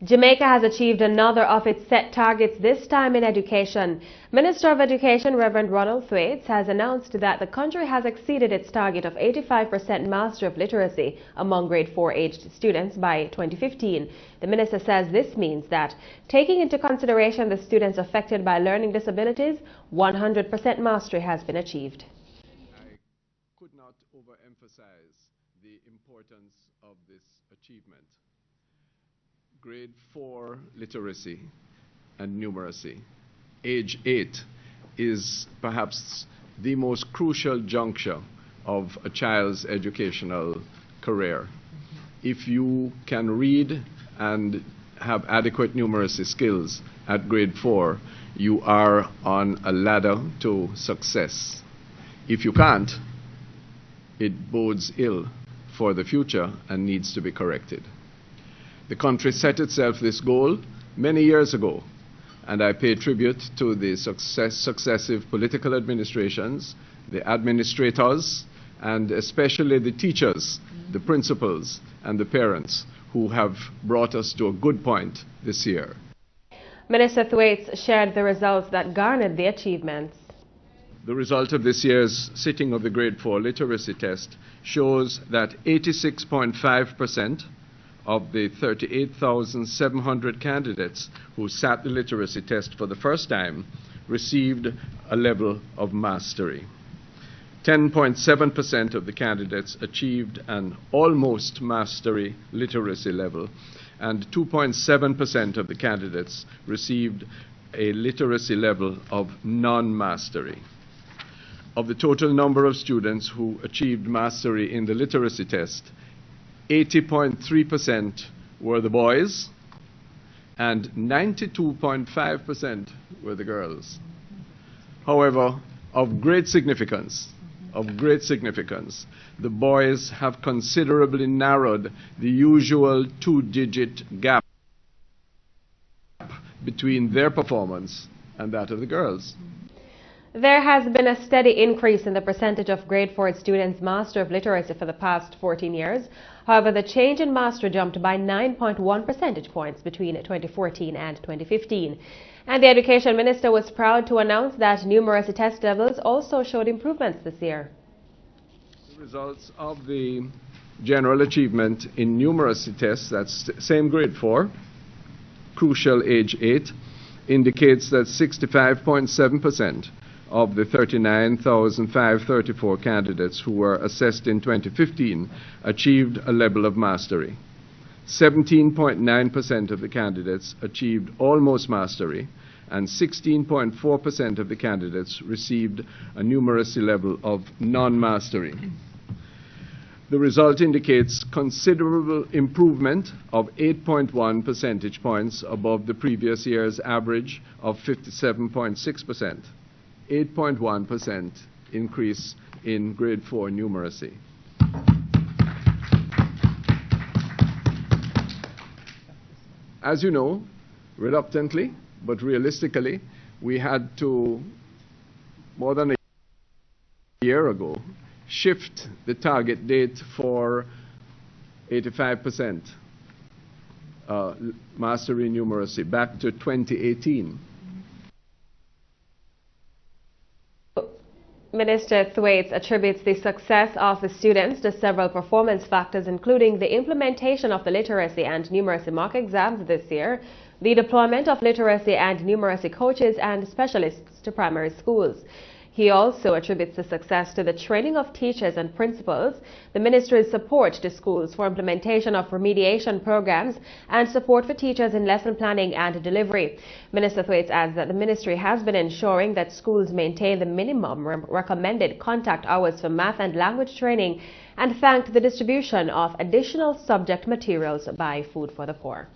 Jamaica has achieved another of its set targets, this time in education. Minister of Education Reverend Ronald Thwaites has announced that the country has exceeded its target of 85% mastery of literacy among grade 4 aged students by 2015. The minister says this means that, taking into consideration the students affected by learning disabilities, 100% mastery has been achieved. I could not overemphasize the importance of this achievement. Grade 4 literacy and numeracy, age 8, is perhaps the most crucial juncture of a child's educational career. If you can read and have adequate numeracy skills at grade 4, you are on a ladder to success. If you can't, it bodes ill for the future and needs to be corrected. The country set itself this goal many years ago, and I pay tribute to the successive political administrations, the administrators, and especially the teachers, the principals, and the parents who have brought us to a good point this year. Minister Thwaites shared the results that garnered the achievements. The result of this year's sitting of the grade 4 literacy test shows that 86.5% of the 38,700 candidates who sat the literacy test for the first time received a level of mastery. 10.7% of the candidates achieved an almost mastery literacy level, and 2.7% of the candidates received a literacy level of non-mastery. Of the total number of students who achieved mastery in the literacy test, 80.3% were the boys and 92.5% were the girls. However, of great significance, the boys have considerably narrowed the usual 2-digit gap between their performance and that of the girls. There has been a steady increase in the percentage of grade 4 students' master of literacy for the past 14 years. However, the change in mastery jumped by 9.1 percentage points between 2014 and 2015. And the Education Minister was proud to announce that numeracy test levels also showed improvements this year. The results of the general achievement in numeracy tests, that's same grade 4, crucial age 8, indicates that 65.7% of the 39,534 candidates who were assessed in 2015 achieved a level of mastery. 17.9% of the candidates achieved almost mastery, and 16.4% of the candidates received a numeracy level of non-mastery. The result indicates considerable improvement of 8.1 percentage points above the previous year's average of 57.6%. 8.1% increase in grade 4 numeracy. As you know, reluctantly but realistically, we had to, more than a year ago, shift the target date for 85% mastery numeracy back to 2018. Minister Thwaites attributes the success of the students to several performance factors, including the implementation of the literacy and numeracy mock exams this year, the deployment of literacy and numeracy coaches and specialists to primary schools. He also attributes the success to the training of teachers and principals, the ministry's support to schools for implementation of remediation programs, and support for teachers in lesson planning and delivery. Minister Thwaites adds that the ministry has been ensuring that schools maintain the minimum recommended contact hours for math and language training, and thanked the distribution of additional subject materials by Food for the Poor.